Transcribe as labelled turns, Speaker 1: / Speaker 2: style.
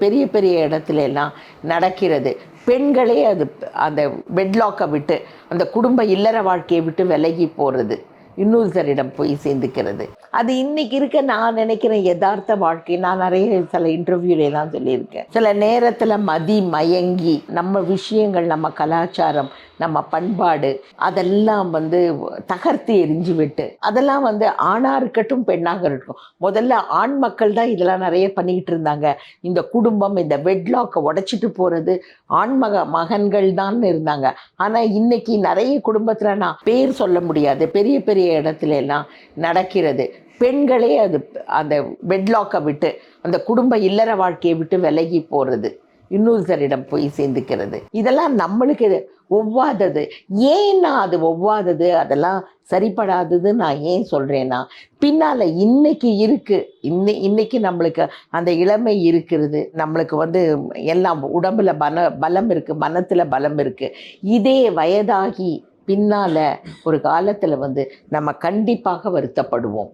Speaker 1: பெரிய பெரிய இடத்துல எல்லாம் நடக்கிறது. பெண்களே அது அந்த பெட்லாக்கை விட்டு, அந்த குடும்ப இல்லற வாழ்க்கையை விட்டு விலகி போகிறது, இன்னொருத்தரிடம் போய் சேர்ந்துக்கிறது. அது இன்னைக்கு இருக்க நான் நினைக்கிறேன் யதார்த்த வாழ்க்கை. நான் நிறைய சில இன்டர்வியூலாம் சொல்லியிருக்கேன். சில நேரத்தில் மயங்கி நம்ம விஷயங்கள், நம்ம கலாச்சாரம், நம்ம பண்பாடு அதெல்லாம் தகர்த்து எரிஞ்சு விட்டு, அதெல்லாம் ஆணாக இருக்கட்டும் பெண்ணாக இருக்கட்டும், முதல்ல ஆண் மக்கள் தான் இதெல்லாம் நிறைய பண்ணிக்கிட்டு இருந்தாங்க. இந்த குடும்பம், இந்த வெட்லாக்கை உடைச்சிட்டு போகிறது மகன்கள் தான் இருந்தாங்க. ஆனால் இன்னைக்கு நிறைய குடும்பத்தில் நான் பேர் சொல்ல முடியாது, பெரிய பெரிய இடத்துல எல்லாம் நடக்கிறது. பெண்களே அது அந்த பெட்லாக்கை விட்டு, அந்த குடும்ப இல்லற வாழ்க்கையை விட்டு விலகி போகிறது, இன்னொருத்தரிடம் போய் சேர்ந்துக்கிறது. இதெல்லாம் நம்மளுக்கு ஒவ்வாதது. ஏன்னா அது ஒவ்வாதது, அதெல்லாம் சரிப்படாதது நான் ஏன் சொல்கிறேன்னா, பின்னால் இன்னைக்கு இருக்குது, இன்னைக்கு நம்மளுக்கு அந்த இளமை இருக்கிறது, நம்மளுக்கு எல்லாம் உடம்புல பலம் இருக்குது, மனத்தில் பலம் இருக்குது. இதே வயதாகி பின்னால் ஒரு காலத்தில் நம்ம கண்டிப்பாக வருத்தப்படுவோம்.